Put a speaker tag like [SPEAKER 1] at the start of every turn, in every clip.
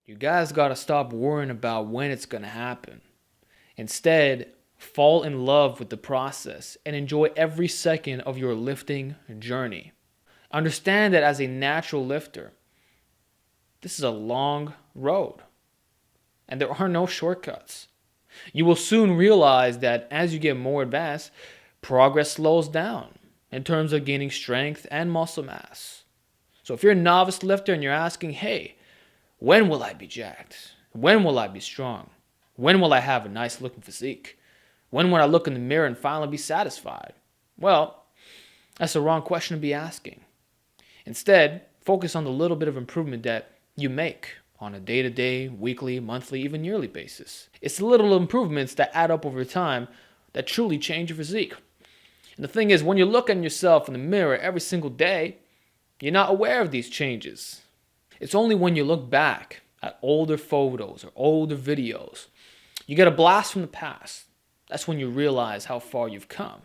[SPEAKER 1] You guys gotta stop worrying about when it's gonna happen. Instead, fall in love with the process and enjoy every second of your lifting journey. Understand that as a natural lifter, this is a long road and there are no shortcuts. You will soon realize that as you get more advanced, progress slows down in terms of gaining strength and muscle mass. So if you're a novice lifter and you're asking, hey, when will I be jacked? When will I be strong? When will I have a nice looking physique? When will I look in the mirror and finally be satisfied? Well, that's the wrong question to be asking. Instead, focus on the little bit of improvement that you make on a day-to-day, weekly, monthly, even yearly basis. It's the little improvements that add up over time that truly change your physique. And the thing is, when you look at yourself in the mirror every single day, you're not aware of these changes. It's only when you look back at older photos or older videos, you get a blast from the past. That's when you realize how far you've come.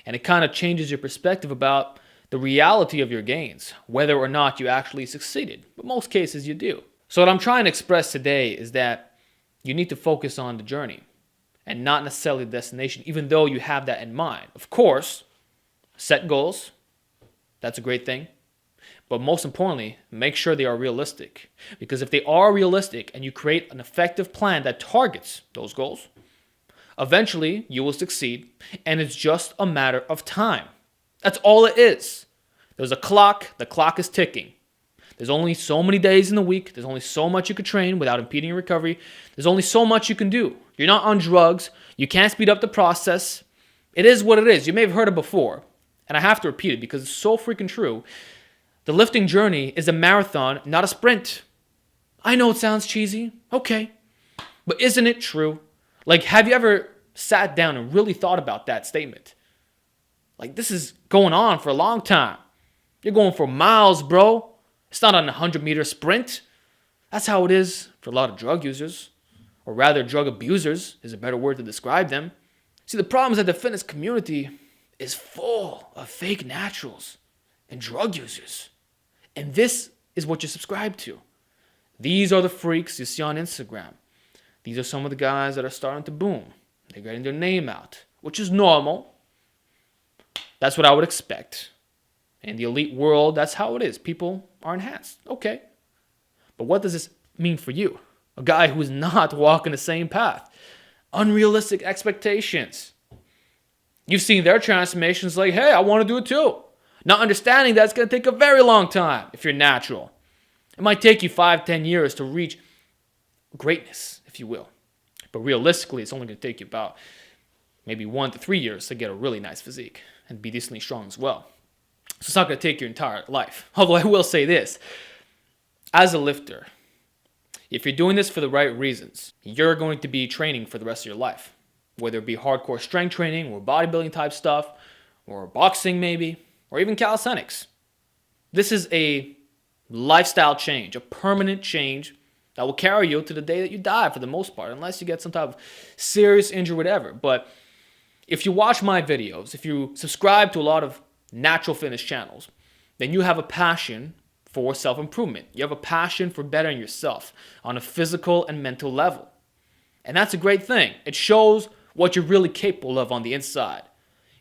[SPEAKER 1] And it kind of changes your perspective about the reality of your gains, whether or not you actually succeeded. But most cases you do. So what I'm trying to express today is that you need to focus on the journey and not necessarily the destination, even though you have that in mind. Of course, set goals. That's a great thing. But most importantly, make sure they are realistic. Because if they are realistic and you create an effective plan that targets those goals, eventually you will succeed, and it's just a matter of time. That's all it is. There's a clock, the clock is ticking. There's only so many days in the week. There's only so much you could train without impeding your recovery. There's only so much you can do. You're not on drugs. You can't speed up the process. It is what it is. You may have heard it before, and I have to repeat it because it's so freaking true. The lifting journey is a marathon, not a sprint. I know it sounds cheesy. Okay. But isn't it true? Like, have you ever sat down and really thought about that statement? Like, this is going on for a long time. You're going for miles, bro. It's not a 100-meter sprint. That's how it is for a lot of drug users. Or rather, drug abusers is a better word to describe them. See, the problem is that the fitness community is full of fake naturals and drug users. And this is what you subscribe to. These are the freaks you see on Instagram. These are some of the guys that are starting to boom. They're getting their name out, which is normal. That's what I would expect. In the elite world, that's how it is. People are enhanced. Okay. But what does this mean for you? A guy who is not walking the same path. Unrealistic expectations. You've seen their transformations like, hey, I want to do it too. Not understanding that it's going to take a very long time if you're natural. It might take you 5-10 years to reach greatness, if you will. But realistically, it's only going to take you about maybe 1 to 3 years to get a really nice physique and be decently strong as well. So it's not going to take your entire life. Although I will say this, as a lifter, if you're doing this for the right reasons, you're going to be training for the rest of your life. Whether it be hardcore strength training or bodybuilding type stuff, or boxing maybe, or even calisthenics. This is a lifestyle change, a permanent change that will carry you to the day that you die for the most part, unless you get some type of serious injury, whatever. But if you watch my videos, if you subscribe to a lot of natural fitness channels, then you have a passion for self-improvement. You have a passion for bettering yourself on a physical and mental level. And that's a great thing. It shows what you're really capable of on the inside.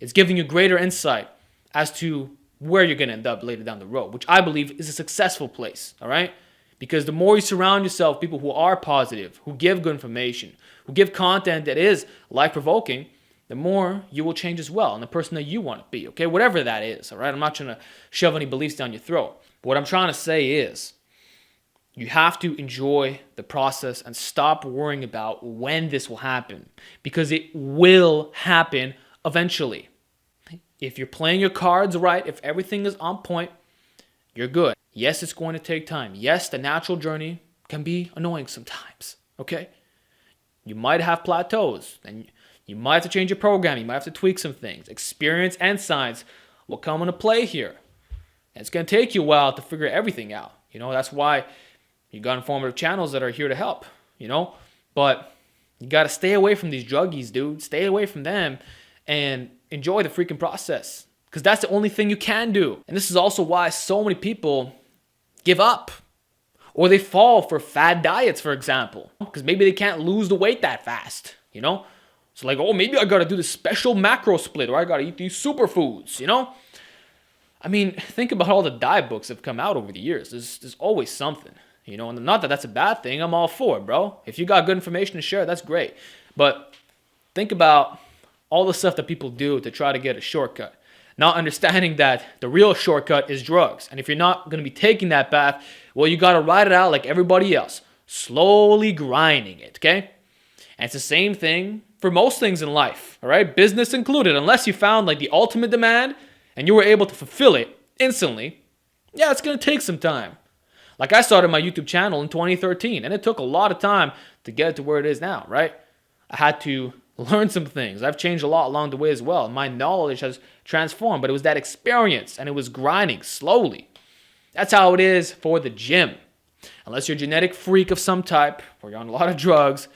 [SPEAKER 1] It's giving you greater insight as to where you're going to end up later down the road, which I believe is a successful place, all right? Because the more you surround yourself with people who are positive, who give good information, who give content that is life-provoking, the more you will change as well and the person that you want to be, okay? Whatever that is, all right? I'm not trying to shove any beliefs down your throat. But what I'm trying to say is you have to enjoy the process and stop worrying about when this will happen, because it will happen eventually. If you're playing your cards right, if everything is on point, you're good. Yes, it's going to take time. Yes, the natural journey can be annoying sometimes, okay? You might have plateaus, and you might have to change your program. You might have to tweak some things. Experience and science will come into play here. And it's going to take you a while to figure everything out. You know, that's why you got informative channels that are here to help, you know? But you got to stay away from these druggies, dude. Stay away from them and enjoy the freaking process, because that's the only thing you can do. And this is also why so many people give up Or they fall for fad diets, for example, because maybe they can't lose the weight that fast, It's like, oh, maybe I got to do this special macro split, or I got to eat these superfoods, I mean, think about all the diet books that have come out over the years. There's always something, and not that that's a bad thing. I'm all for it, bro. If you got good information to share, that's great. But think about all the stuff that people do to try to get a shortcut, not understanding that the real shortcut is drugs. And if you're not going to be taking that path, well, you got to ride it out like everybody else, slowly grinding it, okay? And it's the same thing for most things in life, all right? Business included. Unless you found like the ultimate demand and you were able to fulfill it instantly, yeah, it's going to take some time. Like I started my YouTube channel in 2013, and it took a lot of time to get it to where it is now, right? I had to learn some things. I've changed a lot along the way as well. My knowledge has transformed, but it was that experience, and it was grinding slowly. That's how it is for the gym. Unless you're a genetic freak of some type, or you're on a lot of drugs,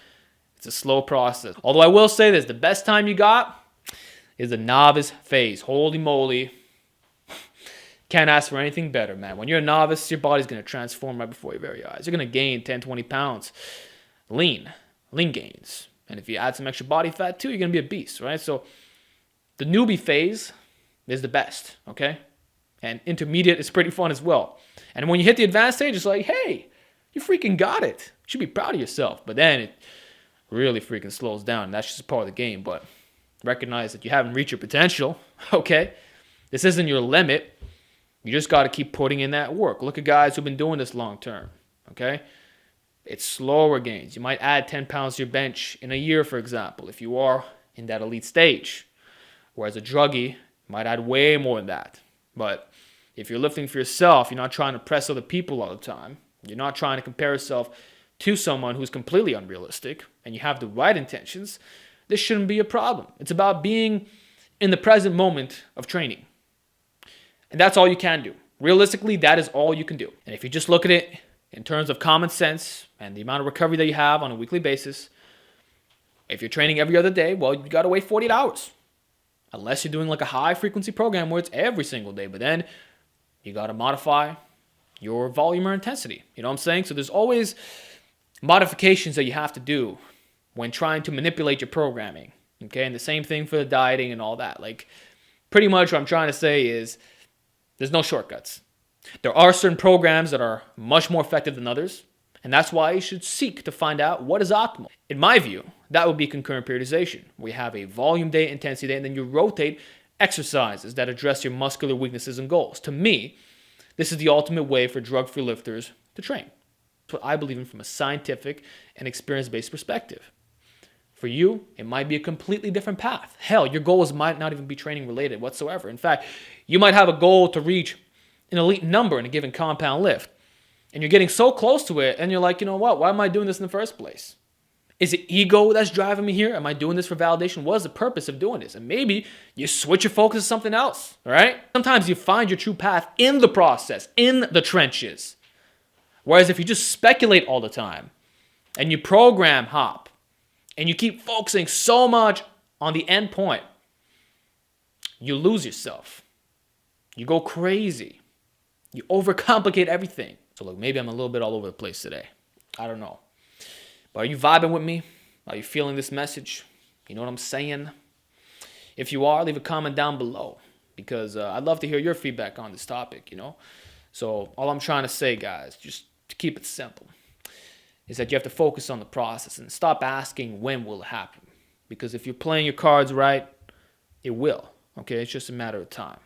[SPEAKER 1] it's a slow process. Although I will say this, the best time you got is the novice phase. Holy moly. Can't ask for anything better, man. When you're a novice, your body's going to transform right before your very eyes. You're going to gain 10, 20 pounds. Lean gains. And if you add some extra body fat too, you're going to be a beast, right? So the newbie phase is the best, okay? And intermediate is pretty fun as well. And when you hit the advanced stage, it's like, hey, you freaking got it. You should be proud of yourself. But then it really freaking slows down. And that's just part of the game. But recognize that you haven't reached your potential, okay? This isn't your limit. You just got to keep putting in that work. Look at guys who've been doing this long term, okay? It's slower gains. You might add 10 pounds to your bench in a year, for example, if you are in that elite stage. Whereas a druggie, you might add way more than that. But if you're lifting for yourself, you're not trying to press other people all the time. You're not trying to compare yourself to someone who's completely unrealistic, and you have the right intentions, this shouldn't be a problem. It's about being in the present moment of training. And that's all you can do. Realistically, that is all you can do. And if you just look at it in terms of common sense and the amount of recovery that you have on a weekly basis, if you're training every other day, well, you got to wait 48 hours. Unless you're doing like a high frequency program where it's every single day. But then you got to modify your volume or intensity. You know what I'm saying? So there's always modifications that you have to do when trying to manipulate your programming. Okay? And the same thing for the dieting and all that. Like, pretty much what I'm trying to say is there's no shortcuts. There are certain programs that are much more effective than others, and that's why you should seek to find out what is optimal. In my view, that would be concurrent periodization. We have a volume day, intensity day, and then you rotate exercises that address your muscular weaknesses and goals. To me, this is the ultimate way for drug-free lifters to train. That's what I believe in from a scientific and experience-based perspective. For you, it might be a completely different path. Hell, your goals might not even be training related whatsoever. In fact, you might have a goal to reach an elite number in a given compound lift. And you're getting so close to it, and you're like, you know what? Why am I doing this in the first place? Is it ego that's driving me here? Am I doing this for validation? What is the purpose of doing this? And maybe you switch your focus to something else, all right? Sometimes you find your true path in the process, in the trenches. Whereas if you just speculate all the time, and you program hop, and you keep focusing so much on the end point, you lose yourself. You go crazy. You overcomplicate everything. So look, maybe I'm a little bit all over the place today. I don't know. But are you vibing with me? Are you feeling this message? You know what I'm saying? If you are, leave a comment down below, because I'd love to hear your feedback on this topic, So all I'm trying to say, guys, just to keep it simple, is that you have to focus on the process and stop asking when will it happen. Because if you're playing your cards right, it will. Okay, it's just a matter of time.